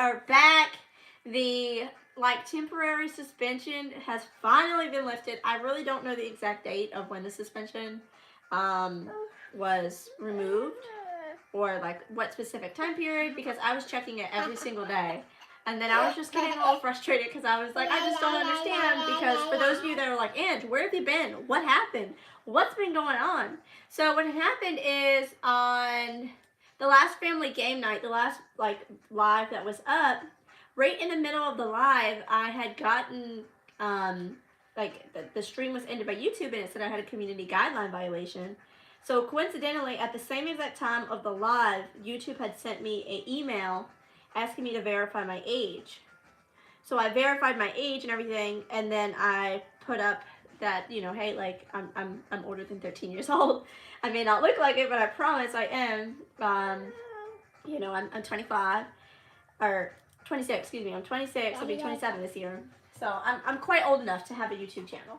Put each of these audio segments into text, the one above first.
are back. The temporary suspension has finally been lifted. I really don't know the exact date of when the suspension was removed or like what specific time period, because I was checking it every single day. And then I was just getting a little frustrated because I was like, I just don't understand. Because for those of you that are like, Ange, where have you been? What happened? What's been going on? So what had happened is on the last family game night, the last live that was up, right in the middle of the live, I had gotten the stream was ended by YouTube and it said I had a community guideline violation. So coincidentally, at the same exact time of the live, YouTube had sent me an email asking me to verify my age. So I verified my age and everything, and then I put up that, you know, hey, like I'm older than 13 years old. I may not look like it, but I promise I am. You know, I'm 25 or 26. Excuse me, I'm 26. I'll be 27 this year. So I'm quite old enough to have a YouTube channel.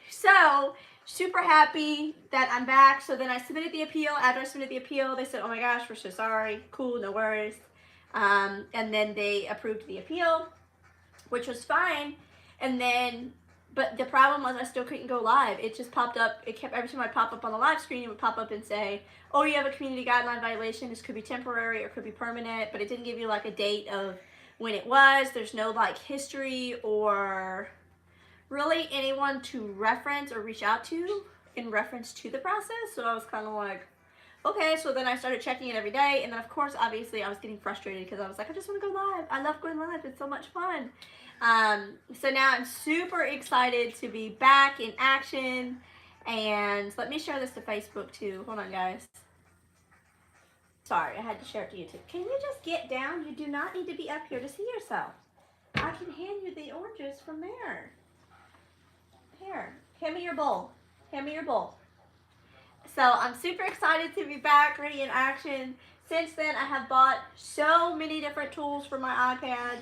So super happy that I'm back. So then I submitted the appeal. After I submitted the appeal, they said, oh my gosh, we're so sorry. Cool, no worries. And then they approved the appeal, which was fine. And then, but the problem was I still couldn't go live. It just popped up. It kept, every time I pop up on the live screen, it would pop up and say, oh, you have a community guideline violation. This could be temporary or could be permanent, but it didn't give you like a date of when it was. There's no like history or really anyone to reference or reach out to in reference to the process. So I was kind of like, okay. So then I started checking it every day, and then of course obviously I was getting frustrated because I was like, I just want to go live. I love going live. It's so much fun. So now I'm super excited to be back in action, and let me share this to Facebook too. Hold on, guys. Sorry, I had to share it to YouTube. Can you just get down? You do not need to be up here to see yourself. I can hand you the oranges from there. Here, hand me your bowl. Hand me your bowl. So I'm super excited to be back, ready in action. Since then, I have bought so many different tools for my iPad.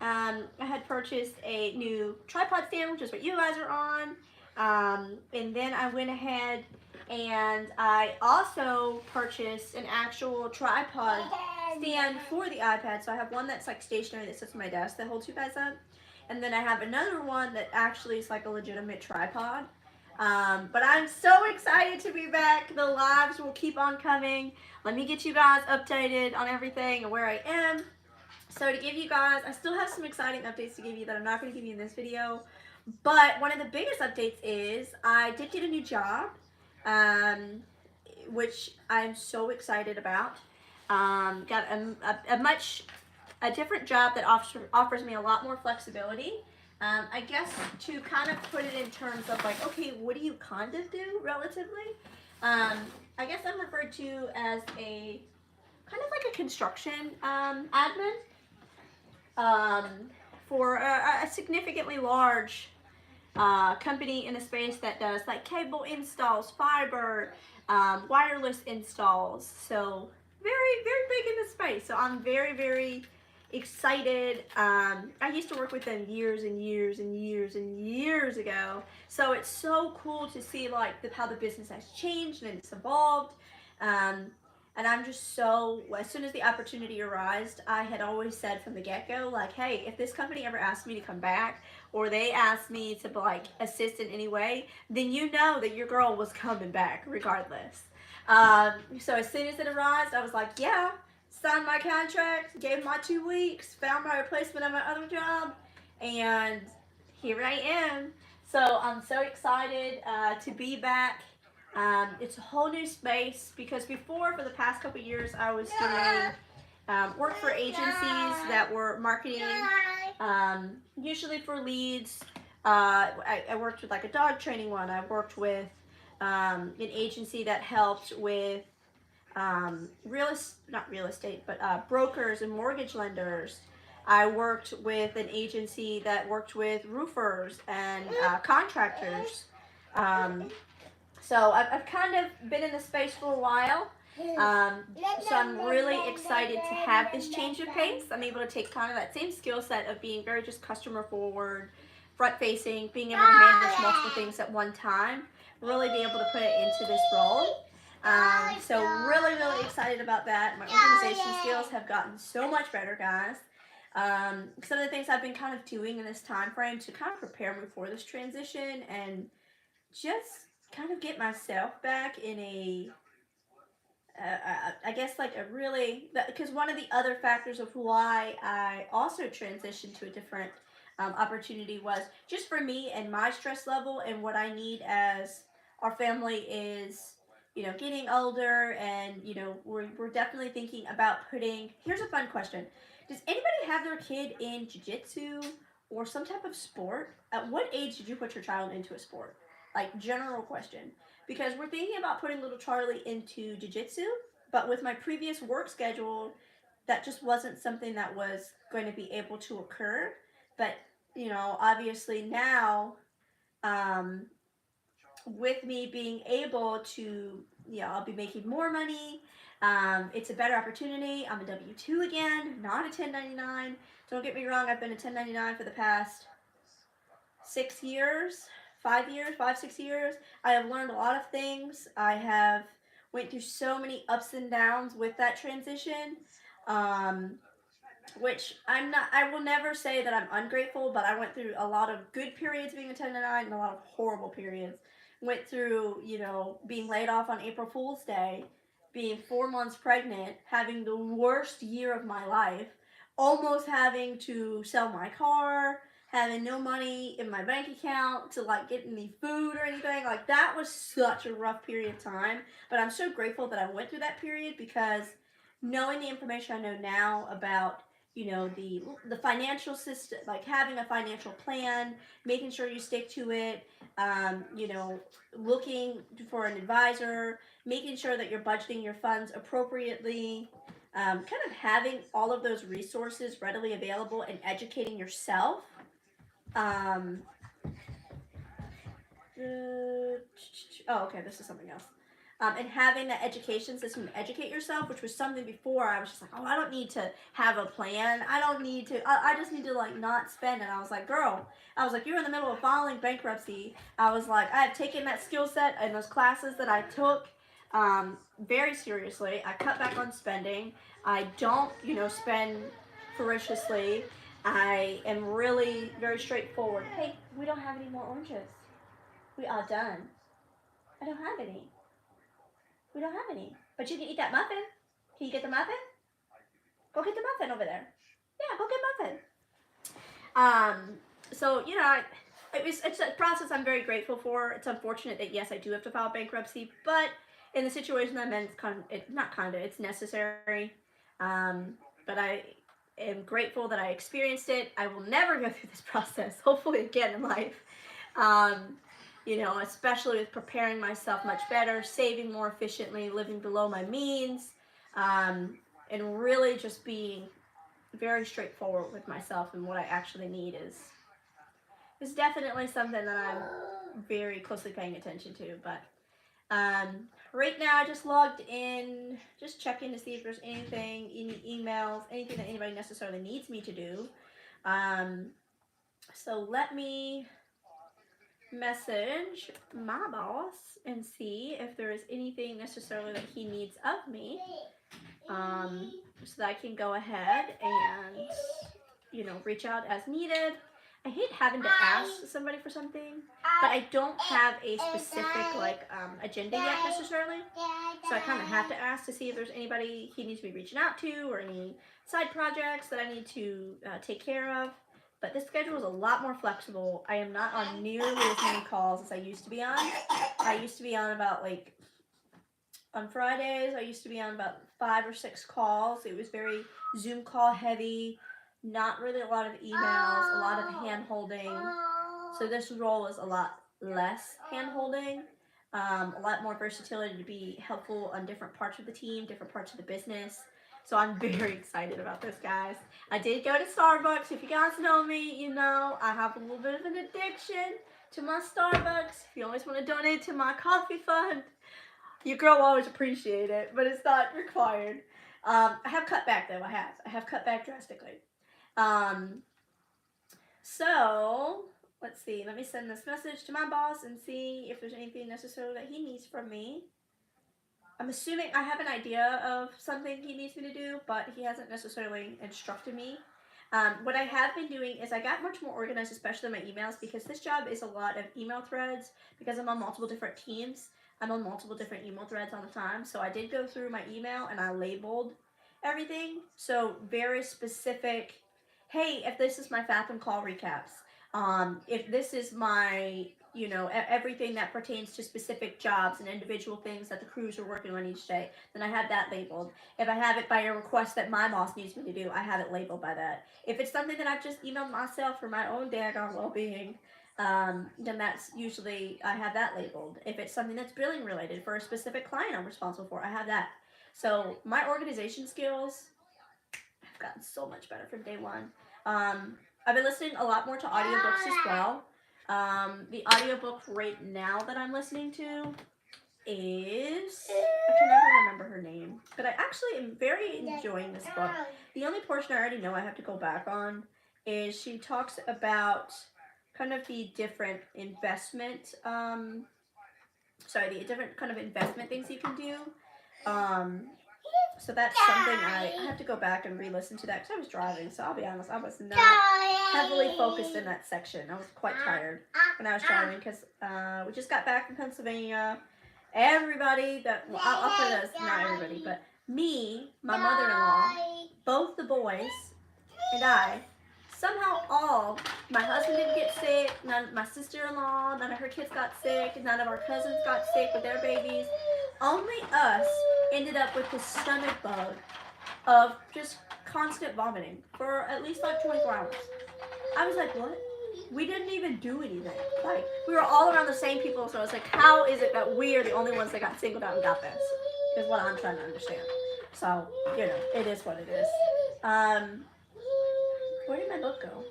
I had purchased a new tripod stand, which is what you guys are on. And then I went ahead and I also purchased an actual tripod stand for the iPad. So I have one that's like stationary that sits on my desk that holds you guys up. And then I have another one that actually is like a legitimate tripod. But I'm so excited to be back. The lives will keep on coming. Let me get you guys updated on everything and where I am. So to give you guys, I still have some exciting updates to give you that I'm not going to give you in this video. But one of the biggest updates is I did get a new job, which I'm so excited about. Got a different job that offers me a lot more flexibility. I guess to kind of put it in terms of like, okay, what do you kind of do relatively? I guess I'm referred to as a kind of like a construction admin for a significantly large company in a space that does like cable installs, fiber, wireless installs. So very, very big in the space. So I'm very, very excited. I used to work with them years and years and years and years ago. So it's so cool to see like how the business has changed and it's evolved. And I'm just so, as soon as the opportunity arose, I had always said from the get-go, like, hey, if this company ever asked me to come back or they asked me to like assist in any way, then you know that your girl was coming back regardless. So as soon as it arose, I was like, yeah, signed my contract, gave my 2 weeks, found my replacement at my other job, and here I am. So I'm so excited to be back. It's a whole new space because before, for the past couple years, I was doing work for agencies that were marketing, usually for leads. I worked with like a dog training one. I worked with an agency that helped with brokers and mortgage lenders. I worked with an agency that worked with roofers and contractors. So I've kind of been in the space for a while. So I'm really excited to have this change of pace. I'm able to take kind of that same skill set of being very just customer forward, front facing, being able to manage multiple things at one time, really be able to put it into this role. So really, really excited about that. My organization skills have gotten so much better, guys. Some of the things I've been kind of doing in this time frame to kind of prepare me for this transition and just kind of get myself back in a I guess like a really, because one of the other factors of why I also transitioned to a different opportunity was just for me and my stress level and what I need as our family is, getting older, and we're definitely thinking about putting. Here's a fun question: does anybody have their kid in jiu-jitsu or some type of sport? At what age did you put your child into a sport? Like, general question, because we're thinking about putting little Charlie into jiu-jitsu, but with my previous work schedule, that just wasn't something that was going to be able to occur. But obviously now, um, with me being able to, I'll be making more money. It's a better opportunity. I'm a W-2 again, not a 1099. Don't get me wrong, I've been a 1099 for the past 6 years, 5 years, 5, 6 years. I have learned a lot of things. I have went through so many ups and downs with that transition, um, which I will never say that I'm ungrateful, but I went through a lot of good periods being a 1099 and a lot of horrible periods. Went through, being laid off on April Fool's Day, being 4 months pregnant, having the worst year of my life, almost having to sell my car, having no money in my bank account to like get any food or anything. Like, that was such a rough period of time. But I'm so grateful that I went through that period, because knowing the information I know now about the financial system, like having a financial plan, making sure you stick to it, looking for an advisor, making sure that you're budgeting your funds appropriately, kind of having all of those resources readily available and educating yourself. um, okay, this is something else. And having that education system to educate yourself, which was something before I was just like, oh, I don't need to have a plan. I don't need to, I just need to like not spend. And I was like, girl, I was like, you're in the middle of filing bankruptcy. I was like, I have taken that skill set and those classes that I took very seriously. I cut back on spending. I don't, spend ferociously. I am really very straightforward. Hey, we don't have any more oranges. We are done. I don't have any. We don't have any. But you can eat that muffin. Can you get the muffin? Go get the muffin over there. Yeah, go get muffin. So it's a process I'm very grateful for. It's unfortunate that yes, I do have to file bankruptcy, but in the situation I'm in, it's necessary. But I am grateful that I experienced it. I will never go through this process, hopefully again in life. Especially with preparing myself much better, saving more efficiently, living below my means, and really just being very straightforward with myself and what I actually need is definitely something that I'm very closely paying attention to. But right now I just logged in, just checking to see if there's anything, any emails, anything that anybody necessarily needs me to do. So let me message my boss and see if there is anything necessarily that he needs of me, so that I can go ahead and reach out as needed. I hate having to ask somebody for something, but I don't have a specific agenda yet necessarily, so I kind of have to ask to see if there's anybody he needs to be reaching out to or any side projects that I need to take care of. But this schedule is a lot more flexible. I am not on nearly as many calls as I used to be on. I used to be on about on Fridays, I used to be on about 5 or 6 calls. It was very Zoom call heavy, not really a lot of emails, a lot of hand holding. So this role is a lot less hand holding, a lot more versatility to be helpful on different parts of the team, different parts of the business. So I'm very excited about this, guys. I did go to Starbucks. If you guys know me, I have a little bit of an addiction to my Starbucks. If you always want to donate to my coffee fund, your girl will always appreciate it, but it's not required. I have cut back, though. I have cut back drastically. So let's see. Let me send this message to my boss and see if there's anything necessary that he needs from me. I'm assuming I have an idea of something he needs me to do, but he hasn't necessarily instructed me. What I have been doing is I got much more organized, especially my emails, because this job is a lot of email threads. Because I'm on multiple different teams, I'm on multiple different email threads all the time. So I did go through my email and I labeled everything. So very specific. Hey, if this is my Fathom call recaps, if this is my, everything that pertains to specific jobs and individual things that the crews are working on each day, then I have that labeled. If I have it by a request that my boss needs me to do, I have it labeled by that. If it's something that I've just emailed myself for my own daggone well-being, then that's usually, I have that labeled. If it's something that's billing related for a specific client I'm responsible for, I have that. So my organization skills have gotten so much better from day one. I've been listening a lot more to audiobooks as well. The audiobook right now that I'm listening to is, I can never remember her name, but I actually am very enjoying this book. The only portion I already know I have to go back on is she talks about kind of the different investment, the different kind of investment things you can do. So that's something I have to go back and re-listen to that because I was driving, so I'll be honest, I was not heavily focused in that section. I was quite tired when I was driving because we just got back from Pennsylvania. Everybody I'll put it as not everybody, but me, my mother-in-law, both the boys, and I, somehow my husband didn't get sick, my sister-in-law, none of her kids got sick, none of our cousins got sick with their babies. Only us ended up with this stomach bug of just constant vomiting for at least like 24 hours. I was like, what? We didn't even do anything. Like, we were all around the same people, so I was like, how is it that we are the only ones that got singled out and got this? Is what I'm trying to understand. So, it is what it is. Where did my book go?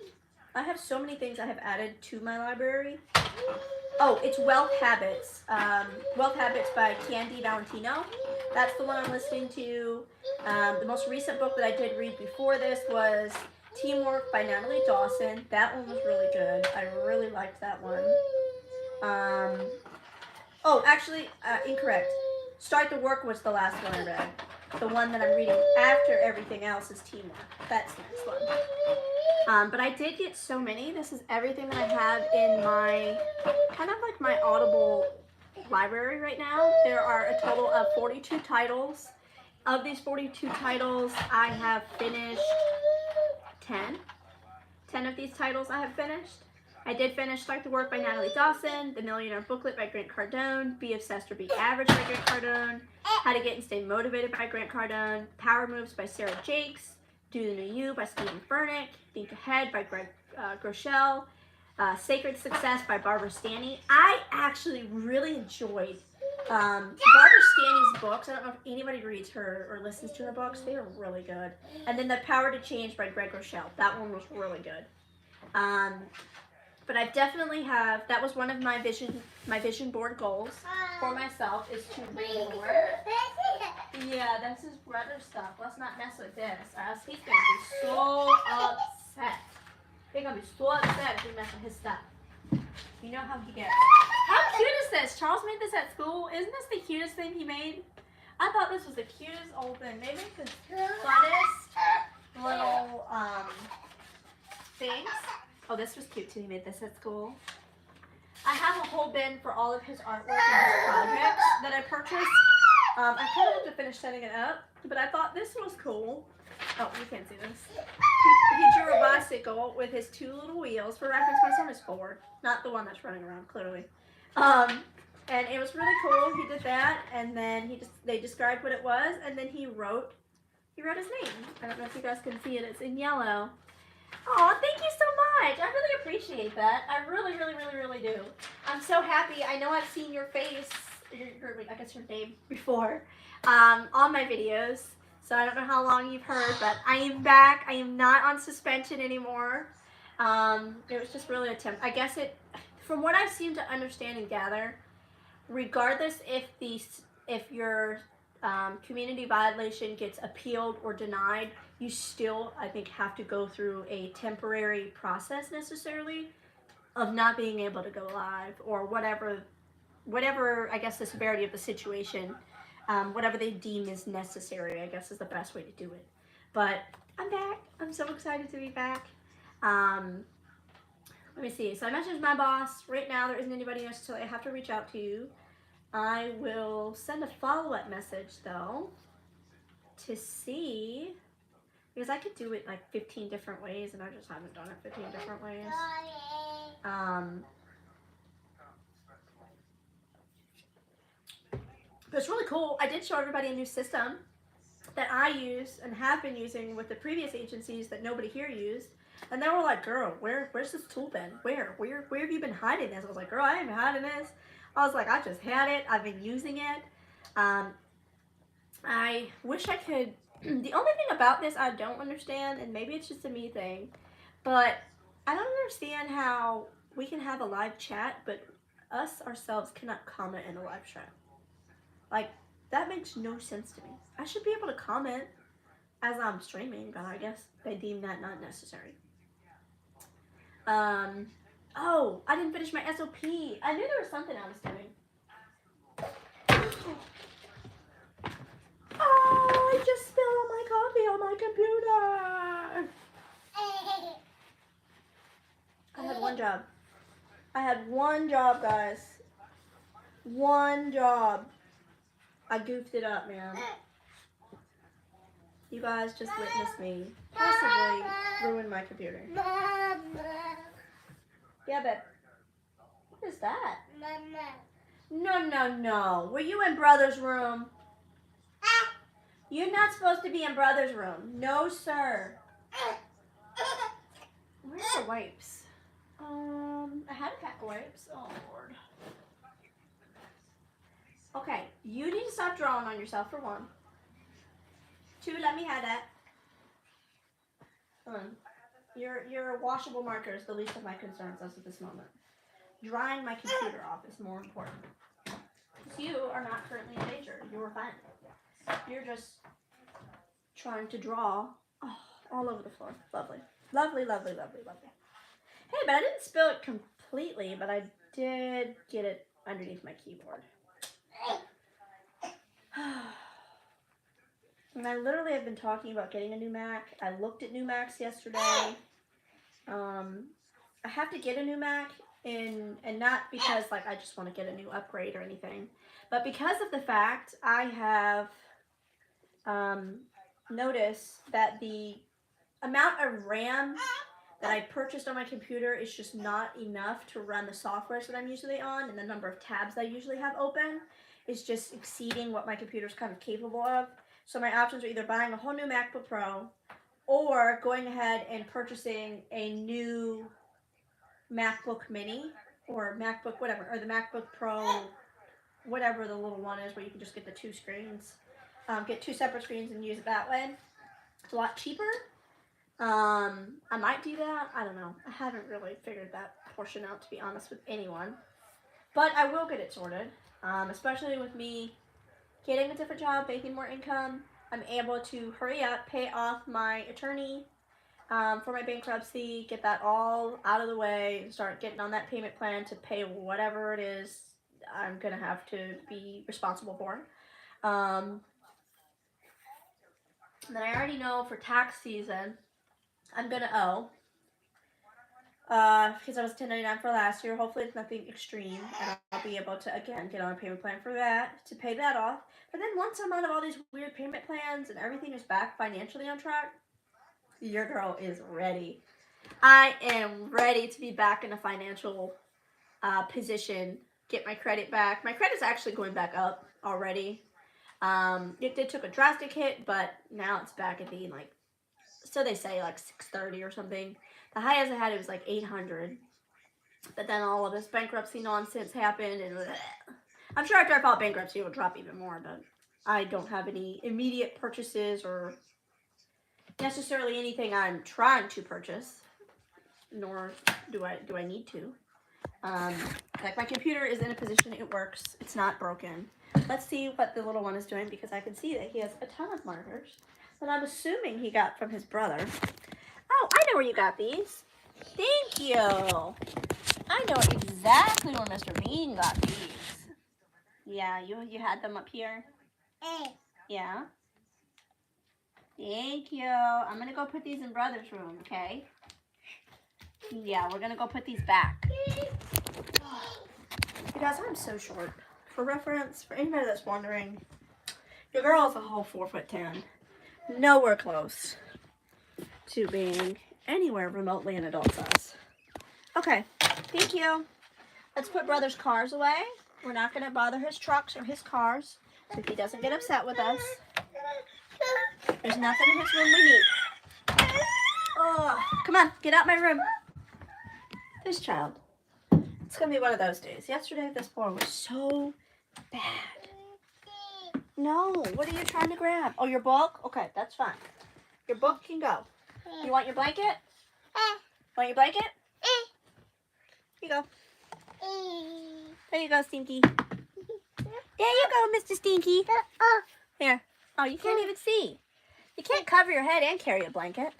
I have so many things I have added to my library. Oh, it's Wealth Habits. Wealth Habits by Candy Valentino. That's the one I'm listening to. The most recent book that I did read before this was Teamwork by Natalie Dawson. That one was really good. I really liked that one. Incorrect. Start the Work was the last one I read. The one that I'm reading after everything else is Teamwork. That's the next one. But I did get so many. This is everything that I have in my, kind of like my Audible library right now. There are a total of 42 titles. Of these 42 titles, I have finished 10. 10 of these titles I have finished. I did finish Start the Work by Natalie Dawson, The Millionaire Booklet by Grant Cardone, Be Obsessed or Be Average by Grant Cardone, How to Get and Stay Motivated by Grant Cardone, Power Moves by Sarah Jakes, Do the New You by Stephen Furtick, Think Ahead by Greg Groeschel, Sacred Success by Barbara Stanny. I actually really enjoyed Barbara Stanny's books. I don't know if anybody reads her or listens to her books. They are really good. And then The Power to Change by Greg Groeschel. That one was really good. But I definitely have, that was one of my vision board goals for myself, is to read more. Yeah, that's his brother's stuff. Let's not mess with this, or else he's going to be so upset. He's going to be so upset if we mess with his stuff. You know how he gets. How cute is this? Charles made this at school. Isn't this the cutest thing he made? I thought this was the cutest old thing. Maybe the funnest little things. Oh, this was cute too. He made this at school. I have a whole bin for all of his artwork and his projects that I purchased. I kind of have to finish setting it up, but I thought this was cool. Oh, you can't see this. He drew a bicycle with his 2 little wheels. For reference, my son is 4, not the one that's running around, clearly. And it was really cool. He did that, and then they described what it was, and then he wrote his name. I don't know if you guys can see it. It's in yellow. Oh, thank you so much. I really appreciate that. I really, really, really, really do. I'm so happy. I know I've seen your face, I guess your name, before on my videos. So I don't know how long you've heard, but I am back. I am not on suspension anymore. It was just really a attempt. I guess from what I've seemed to understand and gather, regardless if your community violation gets appealed or denied, you still, I think, have to go through a temporary process necessarily of not being able to go live or whatever, I guess, the severity of the situation whatever they deem is necessary, I guess is the best way to do it. But I'm back. I'm so excited to be back. Let me see. So I messaged my boss. Right now, there isn't anybody necessarily I have to reach out to. I will send a follow-up message, though, to see, because I could do it like 15 different ways, and I just haven't done it 15 different ways. But it's really cool. I did show everybody a new system that I use and have been using with the previous agencies that nobody here used. And they were like, girl, where's this tool been? Where have you been hiding this? I was like, girl, I ain't been hiding this. I was like, I just had it. I've been using it. I wish I could. The only thing about this I don't understand, and maybe it's just a me thing, but I don't understand how we can have a live chat, but us ourselves cannot comment in a live chat. Like, that makes no sense to me. I should be able to comment as I'm streaming, but I guess they deem that not necessary. Oh, I didn't finish my SOP. I knew there was something I was doing. Oh, I just spilled all my coffee on my computer. I had one job. I had one job, guys. One job. I goofed it up, man. You guys just witnessed me possibly ruin my computer. Yeah, babe. What is that? No. Were you in brother's room? You're not supposed to be in brother's room. No, sir. Where's the wipes? I had a pack of wipes. Oh, Lord. Okay, you need to stop drawing on yourself, for one. 2, let me have that. Your washable marker is the least of my concerns as of this moment. Drying my computer off is more important. You are not currently in danger. You are fine. You're just trying to draw all over the floor. Lovely. Lovely. Hey, but I didn't spill it completely, but I did get it underneath my keyboard. And I literally have been talking about getting a new Mac. I looked at new Macs yesterday. I have to get a new Mac, and not because like I just want to get a new upgrade or anything, but because of the fact I have noticed that the amount of RAM that I purchased on my computer is just not enough to run the softwares that I'm usually on, and the number of tabs I usually have open is just exceeding what my computer's kind of capable of. So my options are either buying a whole new MacBook Pro or going ahead and purchasing a new MacBook Mini or MacBook whatever, or the MacBook Pro, whatever the little one is where you can just get the 2 screens. Get 2 separate screens and use it that way. It's a lot cheaper. I might do that. I don't know. I haven't really figured that portion out, to be honest with anyone. But I will get it sorted. Especially with me getting a different job, making more income. I'm able to hurry up, pay off my attorney for my bankruptcy, get that all out of the way, and start getting on that payment plan to pay whatever it is I'm going to have to be responsible for. And then I already know for tax season, I'm going to owe. Because I was 1099 for last year. Hopefully it's nothing extreme, and I'll be able to, again, get on a payment plan for that, to pay that off. But then once I'm out of all these weird payment plans and everything is back financially on track, your girl is ready. I am ready to be back in a financial position, get my credit back. My credit's actually going back up already. It took a drastic hit, but now it's back at being like, so they say like 630 or something. The highest I had, it was like 800. But then all of this bankruptcy nonsense happened, and I'm sure after I filed bankruptcy it would drop even more, but I don't have any immediate purchases or necessarily anything I'm trying to purchase, nor do I need to. Like my computer is in a position, it works, it's not broken. Let's see what the little one is doing, because I can see that he has a ton of markers that I'm assuming he got from his brother. Oh, I know where you got these. Thank you. I know exactly where Mr. Bean got these. Yeah, you had them up here. Yeah? Thank you. I'm going to go put these in Brother's room, okay? Yeah, we're going to go put these back. You guys, I'm so short. For reference, for anybody that's wondering, your girl is a whole 4'10". Nowhere close to being anywhere remotely an adult size. Okay, thank you. Let's put Brother's cars away. We're not going to bother his trucks or his cars, so if he doesn't get upset with us. There's nothing in his room we need. Oh, come on, get out my room. This child. It's going to be one of those days. Yesterday, this floor was so bad. No, what are you trying to grab? Oh, your book? Okay, that's fine. Your book can go. You want your blanket? Want your blanket? Here you go. There you go, Stinky. There you go, Mr. Stinky. Here. Oh, you can't even see. You can't cover your head and carry a blanket.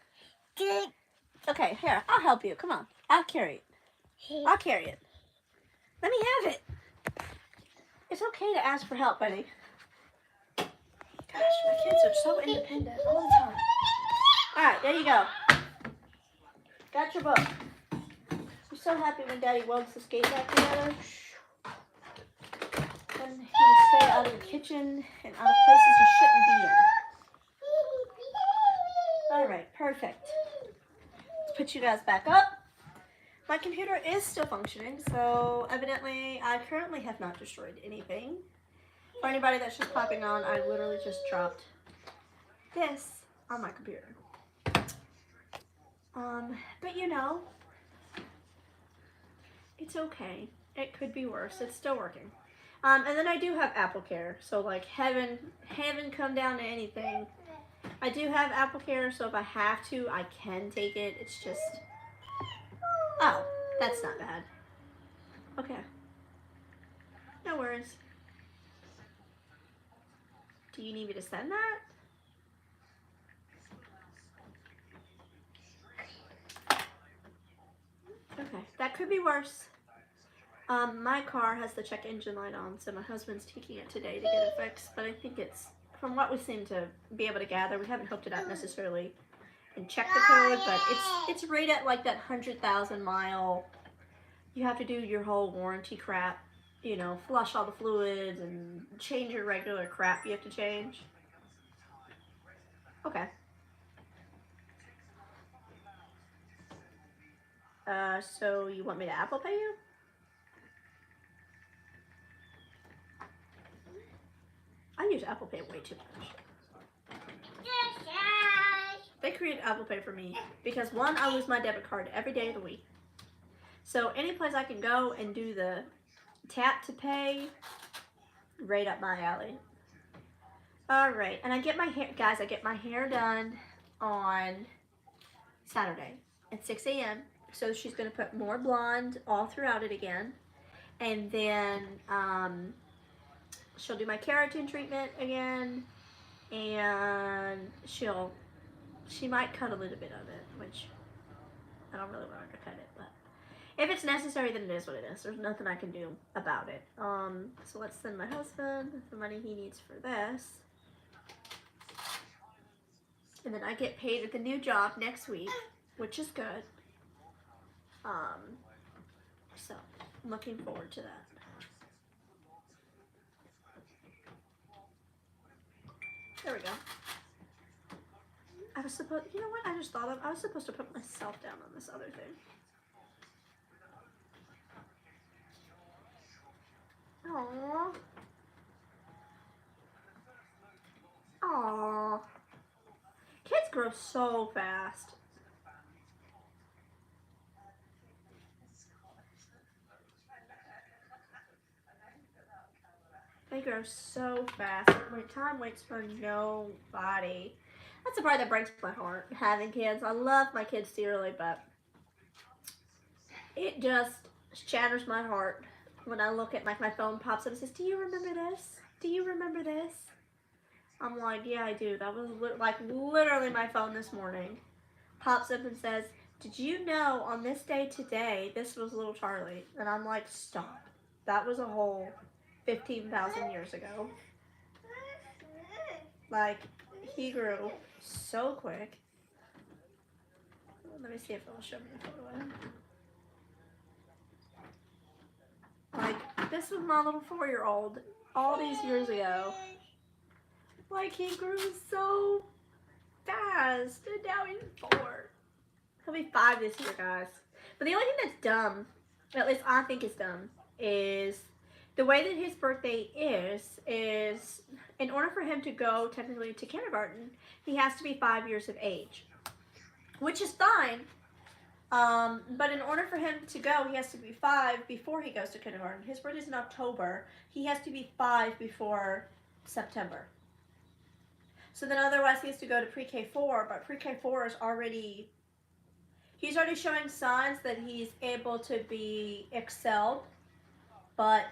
Okay, here. I'll help you. Come on. I'll carry it. I'll carry it. Let me have it. It's okay to ask for help, buddy. Gosh, my kids are so independent all the time. All right, there you go. Got your book. I'm so happy when Daddy welds the skate back together. Then he can stay out of the kitchen and out of places he shouldn't be in. All right, perfect. Let's put you guys back up. My computer is still functioning, so evidently I currently have not destroyed anything. For anybody that's just popping on, I literally just dropped this on my computer. But you know, it's okay. It could be worse. It's still working. And then I do have AppleCare, so like heaven come down to anything. I do have AppleCare, so if I have to, I can take it. It's just, oh, that's not bad. Okay. No worries. Do you need me to send that? Okay, that could be worse. My car has the check engine light on, so my husband's taking it today to get it fixed, but I think it's, from what we seem to be able to gather, we haven't hooked it up necessarily and checked the code, but it's right at like that 100,000 mile, you have to do your whole warranty crap, you know, flush all the fluids and change your regular crap you have to change. Okay. So you want me to Apple Pay you? I use Apple Pay way too much. They created Apple Pay for me because one, I use my debit card every day of the week. So any place I can go and do the tap to pay, right up my alley. All right, and I get my hair, guys, I get my hair done on Saturday at 6 a.m. So she's gonna put more blonde all throughout it again. And then she'll do my keratin treatment again, and she might cut a little bit of it, which I don't really want her to cut it, but if it's necessary, then it is what it is. There's nothing I can do about it. So let's send my husband the money he needs for this. And then I get paid at the new job next week, which is good. So I'm looking forward to that. There we go. I was supposed, you know what I just thought of? I was supposed to put myself down on this other thing. Aww. Aww. Kids grow so fast. They grow so fast. Time waits for nobody. That's the part that breaks my heart, having kids. I love my kids dearly, but it just shatters my heart when I look at, like, my phone pops up and says, do you remember this? Do you remember this? I'm like, yeah, I do. That was like literally my phone this morning. Pops up and says, did you know on this day today, this was little Charlie? And I'm like, stop. That was a whole 15,000 years ago. Like, he grew so quick. Let me see if it'll show me the photo of him. Like, this was my little 4-year-old all these years ago. Like, he grew so fast, and now he's 4. He'll be 5 this year, guys. But the only thing that's dumb, at least I think is dumb, is the way that his birthday is in order for him to go technically to kindergarten, he has to be 5 years of age, which is fine. But in order for him to go, he has to be 5 before he goes to kindergarten. His birthday's in October. He has to be 5 before September. So then otherwise he has to go to pre-K 4, but pre-K 4 is already, he's already showing signs that he's able to be excelled, but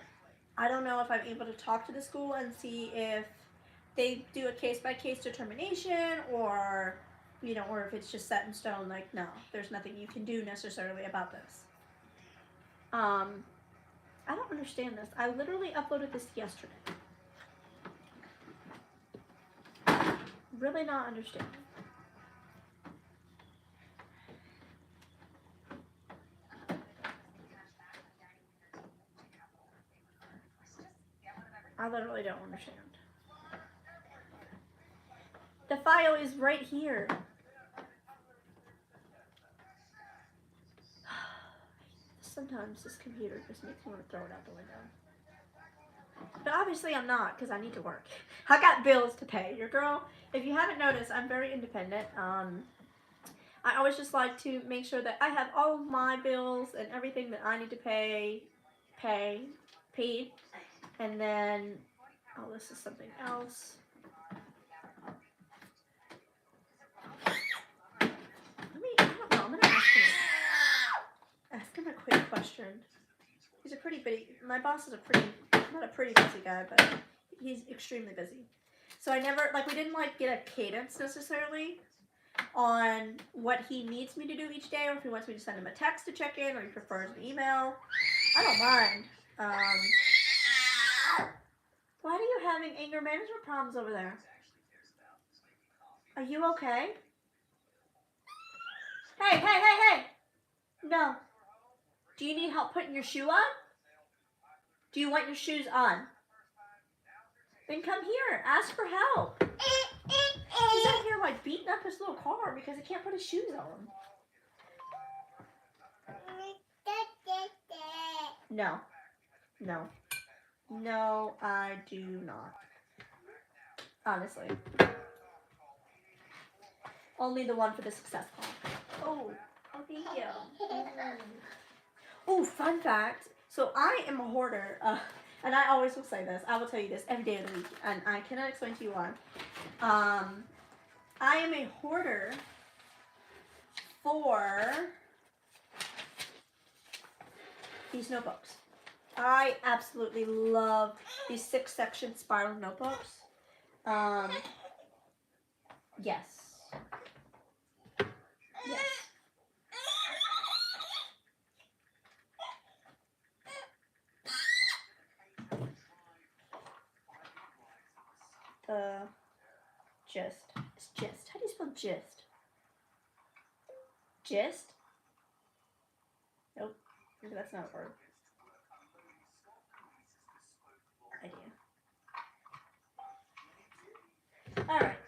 I don't know if I'm able to talk to the school and see if they do a case-by-case determination, or you know, or if it's just set in stone, like, no, there's nothing you can do necessarily about this. I don't understand this. I literally uploaded this yesterday. Really not understanding. I literally don't understand. The file is right here. Sometimes this computer just makes me want to throw it out the window. But obviously I'm not, because I need to work. I got bills to pay. Your girl, if you haven't noticed, I'm very independent. I always just like to make sure that I have all of my bills and everything that I need to paid. And then, oh, this is something else. I don't know, I'm going to ask him a quick question. He's a pretty busy, my boss is not a pretty busy guy, but he's extremely busy. So I never, like, we didn't, like, get a cadence necessarily on what he needs me to do each day, or if he wants me to send him a text to check in, or he prefers an email. I don't mind. Why are you having anger management problems over there? Are you okay? Hey! No. Do you need help putting your shoe on? Do you want your shoes on? Then come here. Ask for help. He's out here like beating up his little car because he can't put his shoes on. No. No, I do not. Honestly. Only the one for the success call. Oh, thank you. Oh, fun fact. So I am a hoarder, and I always will say this. I will tell you this every day of the week, and I cannot explain to you why. I am a hoarder for these notebooks. I absolutely love these 6-section spiral notebooks. Yes. Gist. It's gist. How do you spell gist? Gist? Nope. Maybe that's not a word. Idea. Alright.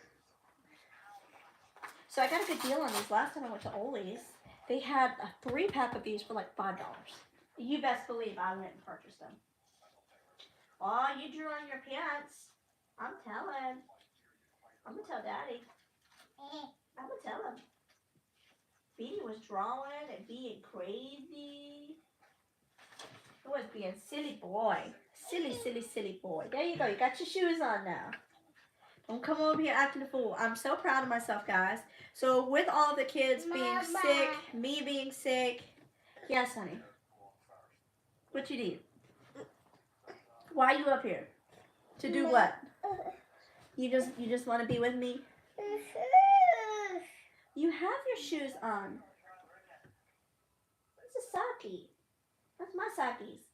So I got a good deal on these. Last time I went to Ollie's, they had a 3-pack of these for like $5. You best believe I went and purchased them. Oh, you drew on your pants. I'm telling. I'm going to tell Daddy. I'm going to tell him. Beanie was drawing and being crazy. He was being silly boy. Silly boy. There you go. You got your shoes on now. Don't come over here acting a fool. I'm so proud of myself, guys. So with all the kids being sick, me being sick. Yes, honey. What you need? Why are you up here? To do what? You just want to be with me? You have your shoes on. It's a saki. That's my sakis.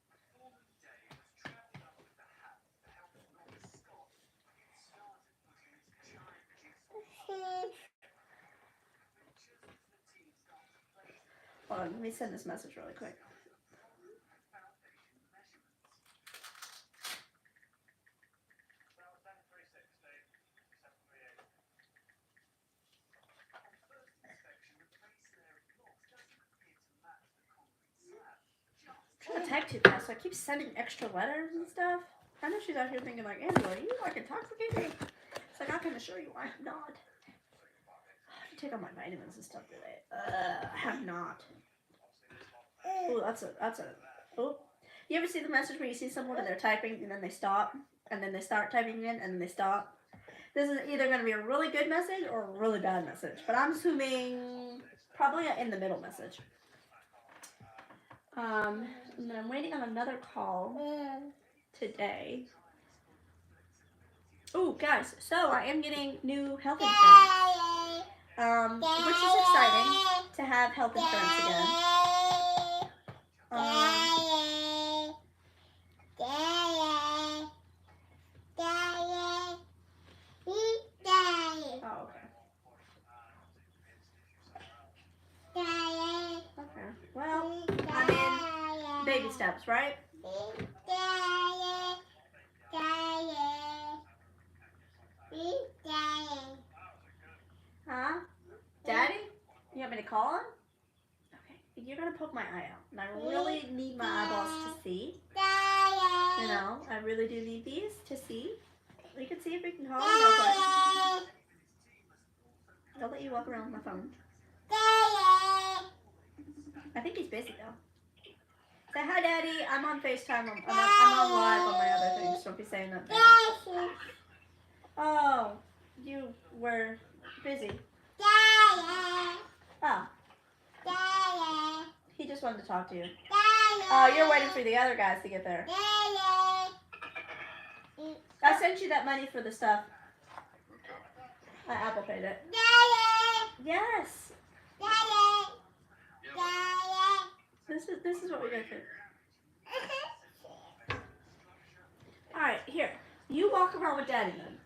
Hold on, let me send this message really quick. I'm trying to type too fast, so I keep sending extra letters and stuff. I know she's out here thinking like, Angela, are you like intoxicated? It's like, I can assure you I am not. I have to take all my vitamins and stuff today. I have not. Oh, that's a, oh. You ever see the message where you see someone and they're typing and then they stop and then they start typing again and then they stop? This is either going to be a really good message or a really bad message, but I'm assuming probably an in the middle message. And then I'm waiting on another call today. Oh, guys, so I am getting new health insurance, which is exciting to have health insurance again. Oh, okay. Okay. Well, I'm in baby steps, right? Huh? Daddy? You want me to call him? Okay. You're gonna poke my eye out. And I really need my eyeballs to see. You know, I really do need these to see. We can see if we can call him real quick. I'll let you walk around with my phone. I think he's busy though. Say hi, Daddy. I'm on FaceTime. I'm on live on my other things. Don't be saying that. Oh, you were busy. Oh. He just wanted to talk to you. Oh, you're waiting for the other guys to get there. I sent you that money for the stuff. I Apple paid it. Yes. This is what we got to. All right, here. You walk around with Daddy then.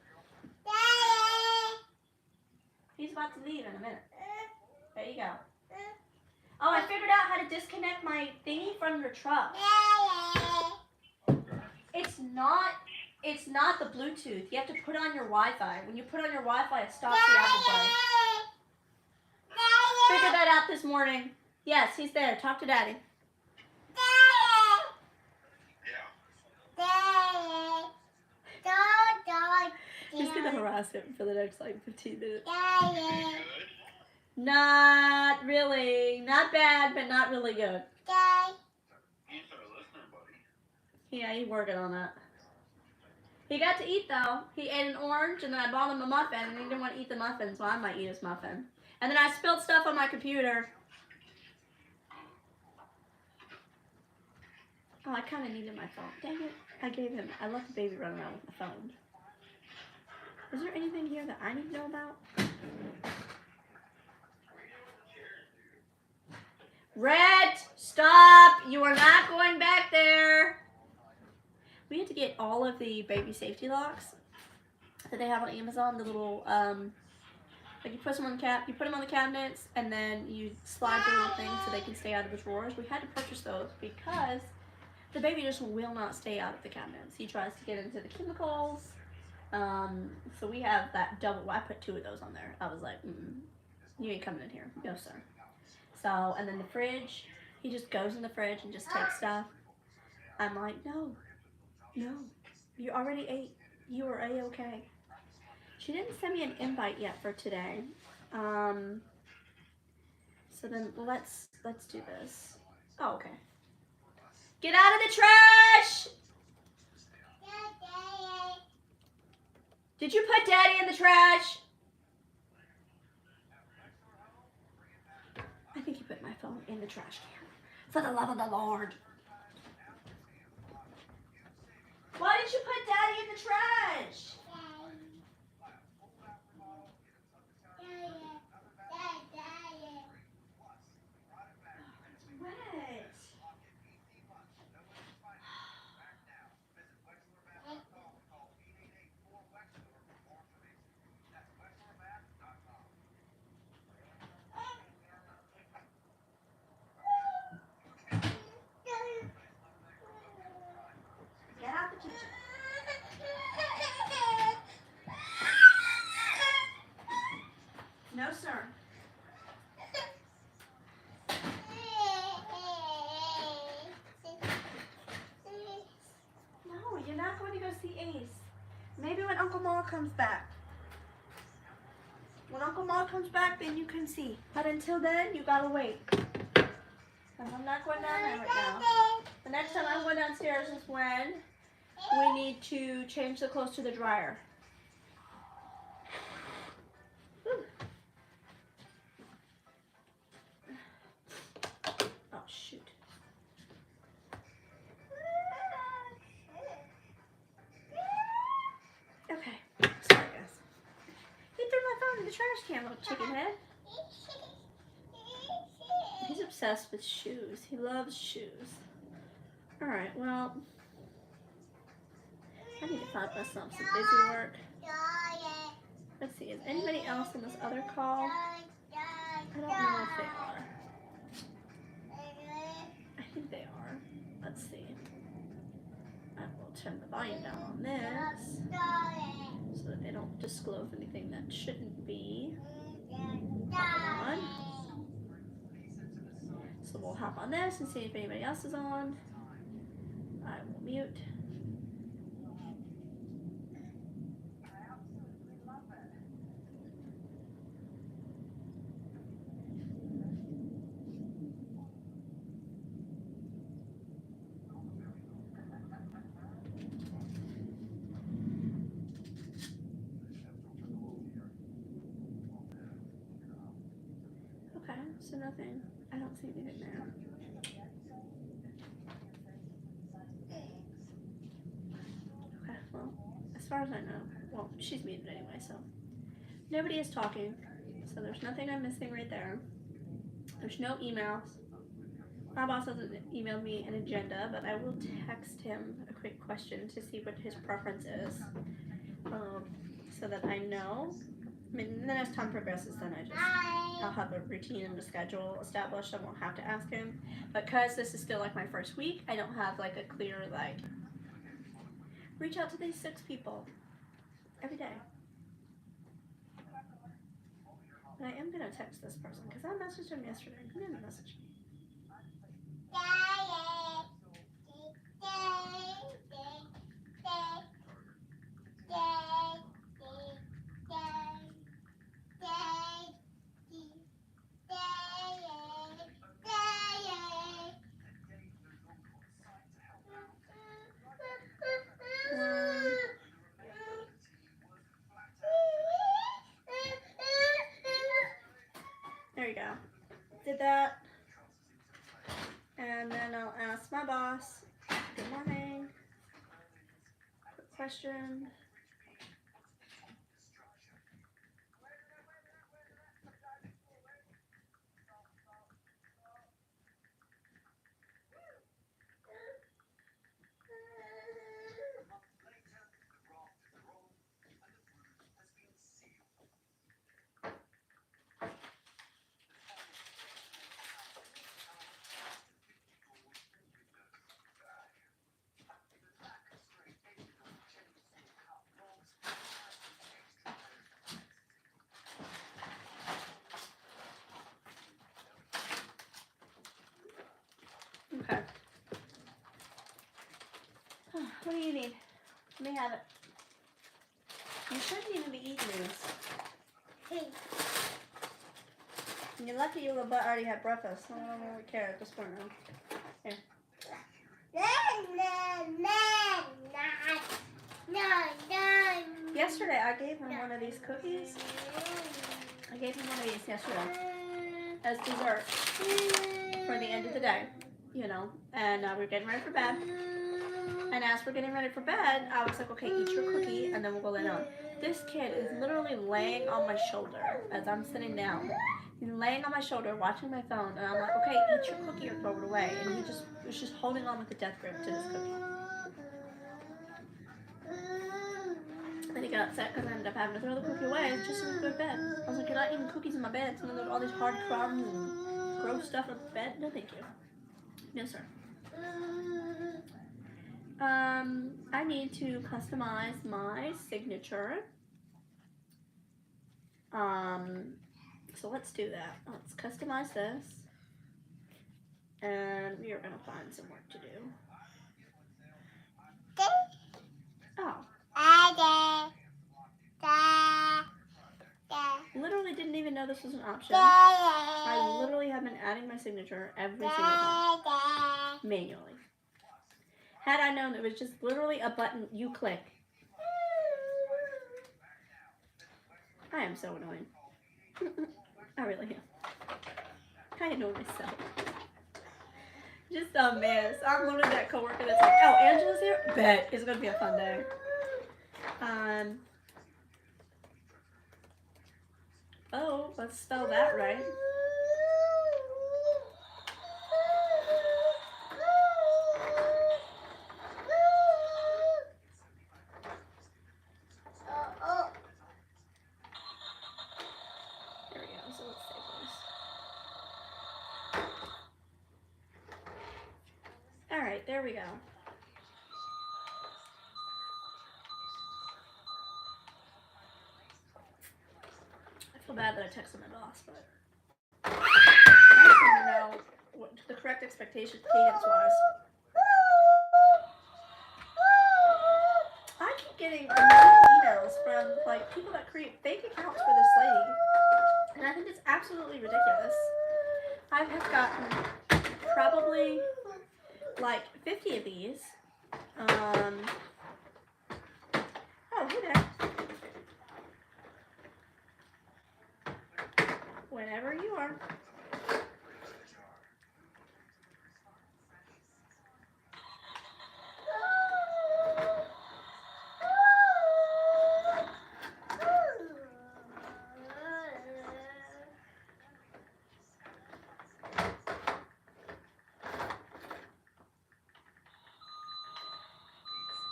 He's about to leave in a minute. There you go. Oh, I figured out how to disconnect my thingy from your truck. It's not the Bluetooth. You have to put on your Wi-Fi. When you put on your Wi-Fi, it stops the Apple Play. Figured that out this morning. Yes, he's there. Talk to Daddy. He's gonna harass him for the next like 15 minutes. Not really. Not bad, but not really good. Yeah, he's working on that. He got to eat though. He ate an orange and then I bought him a muffin and he didn't want to eat the muffin, so I might eat his muffin. And then I spilled stuff on my computer. Oh, I kind of needed my phone. Dang it. I let the baby run around with my phone. Is there anything here that I need to know about? Rhett, stop! You are not going back there. We had to get all of the baby safety locks that they have on Amazon. The little, like you put them on you put them on the cabinets, and then you slide the little things so they can stay out of the drawers. We had to purchase those because the baby just will not stay out of the cabinets. He tries to get into the chemicals. So we have that double. I put 2 of those on there. I was like, you ain't coming in here. No, sir. So, and then the fridge, he just goes in the fridge and just takes stuff. I'm like, no, you already ate. You are A-okay. She didn't send me an invite yet for today. So then let's do this. Oh, okay. Get out of the trash! Did you put Daddy in the trash? I think you put my phone in the trash can. For the love of the Lord. Why did you put Daddy in the trash? Mog comes back. When Uncle Mog comes back, then you can see. But until then, you gotta wait. And I'm not going down there right now. The next time I'm going downstairs is when we need to change the clothes to the dryer. Whew. Oh, shoot. Okay. Sorry, guys. He threw my phone in the trash can, little chicken head. He's obsessed with shoes. He loves shoes. Alright, well, I need to find myself some busy work. Let's see, is anybody else on this other call? I don't know if they are. I think they are. Let's see. I will turn the volume down on this so that they don't disclose anything that shouldn't be on. So we'll hop on this and see if anybody else is on. I will mute. Okay, so nothing. I don't see anything there. Okay, well, as far as I know, well, she's muted anyway, so nobody is talking. So there's nothing I'm missing right there. There's no emails. My boss hasn't emailed me an agenda, but I will text him a quick question to see what his preference is, so that I know. I mean, then as time progresses, then I'll have a routine and a schedule established. I won't have to ask him. But because this is still like my first week, I don't have like a clear like, reach out to these 6 people every day. But I am gonna text this person because I messaged him yesterday. He didn't message me. There you go. Did that. And then I'll ask my boss, good morning, quick question. Okay. What do you need? Let me have it. You shouldn't even be eating this. And you're lucky you already had breakfast. I don't really care at this point now. Here. Yesterday I gave him one of these cookies. I gave him one of these yesterday as dessert for the end of the day, you know, and we're getting ready for bed. And as we're getting ready for bed, I was like, okay, eat your cookie and then we'll go lay down. This kid is literally laying on my shoulder as I'm sitting down. He's laying on my shoulder watching my phone and I'm like, okay, eat your cookie or throw it away. And he was just holding on with a death grip to his cookie. Then he got upset because I ended up having to throw the cookie away just so we could go to bed. I was like, you're not eating cookies in my bed. So there's all these hard crumbs and gross stuff in bed. No, thank you. No, sir. I need to customize my signature. So let's do that. Let's customize this. And we are going to find some work to do. Oh. Literally didn't even know this was an option. I literally have been adding my signature every single time. Manually. Had I known it was just literally a button you click. I am so annoying. I really am. I annoy myself. Just a mess. I'm literally that coworker that's like, oh, Angela's here? Bet. It's going to be a fun day. Oh, let's spell that right. There we go. So let's save those. Alright, there we go. I feel bad that I texted my boss, but I just want to know what the correct expectation cadence-wise. I keep getting emails from like people that create fake accounts for this lady, and I think it's absolutely ridiculous. I have gotten probably like 50 of these. Oh, hey there. Whenever you are.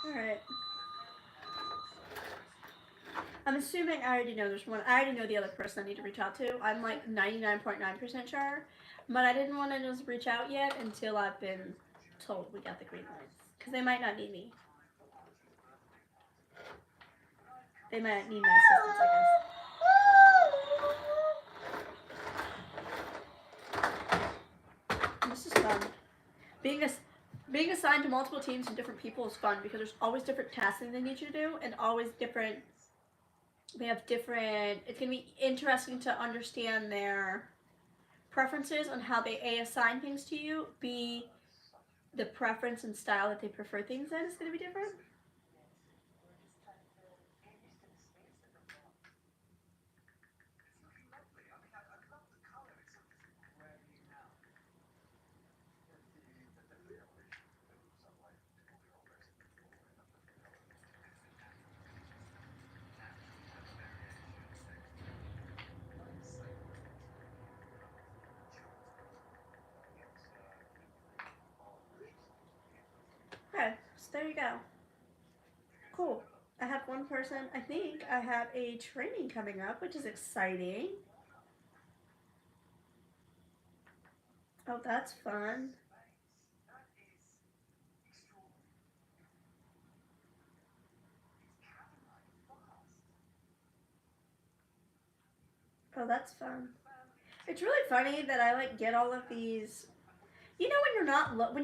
Alright. I'm assuming I already know there's one. I already know the other person I need to reach out to. I'm like 99.9% sure. But I didn't want to just reach out yet until I've been told we got the green lights. Because they might not need me. They might need my assistance, I guess. This is fun. Being assigned to multiple teams and different people is fun because there's always different tasks they need you to do and always different. They have different. It's gonna be interesting to understand their preferences on how they assign things to you. B, the preference and style that they prefer things in is gonna be different. Okay, so there you go. Cool. I have one person. I think I have a training coming up, which is exciting. Oh, that's fun. Oh, that's fun. It's really funny that I like get all of these. You know, when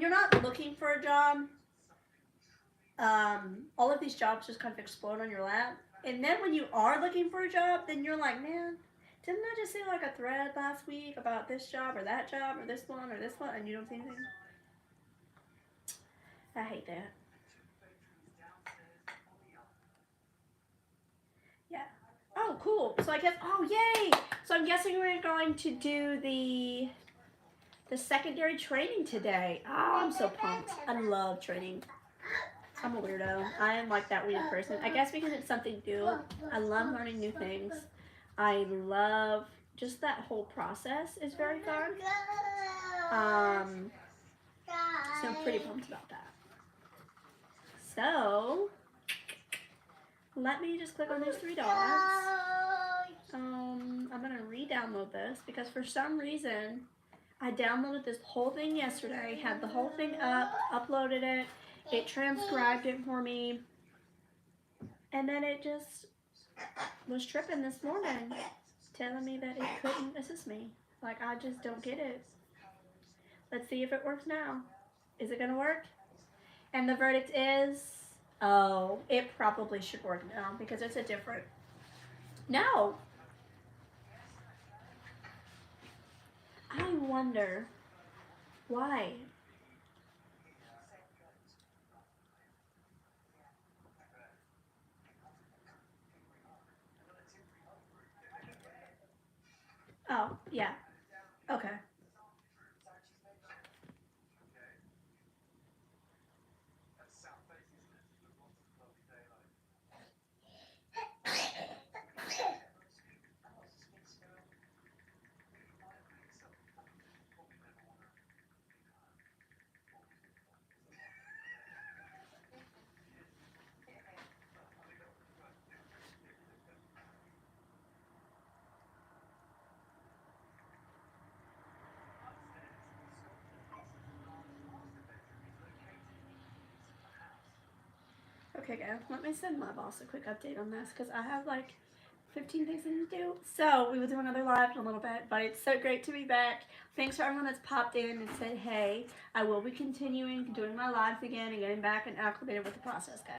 you're not looking for a job, all of these jobs just kind of explode on your lap. And then when you are looking for a job, then you're like, man, didn't I just see like a thread last week about this job or that job or this one, and you don't see anything? I hate that. Yeah. Oh, cool. So I guess, oh, yay! So I'm guessing we're going to do the secondary training today. Oh, I'm so pumped. I love training. I'm a weirdo. I am like that weird person. I guess because it's something new. I love learning new things. I love just that whole process is very fun. So I'm pretty pumped about that. So let me just click on those three dots. I'm gonna re-download this because for some reason I downloaded this whole thing yesterday, had the whole thing up, uploaded it, it transcribed it for me, and then it just was tripping this morning, telling me that it couldn't assist me. Like, I just don't get it. Let's see if it works now. Is it gonna work? And the verdict is, oh, it probably should work now because it's a different No. I wonder why. Oh, yeah. Okay. Okay, guys, let me send my boss a quick update on this because I have like 15 things I need to do. So we will do another live in a little bit, but it's so great to be back. Thanks for everyone that's popped in and said, hey, I will be continuing doing my lives again and getting back and acclimated with the process, guys.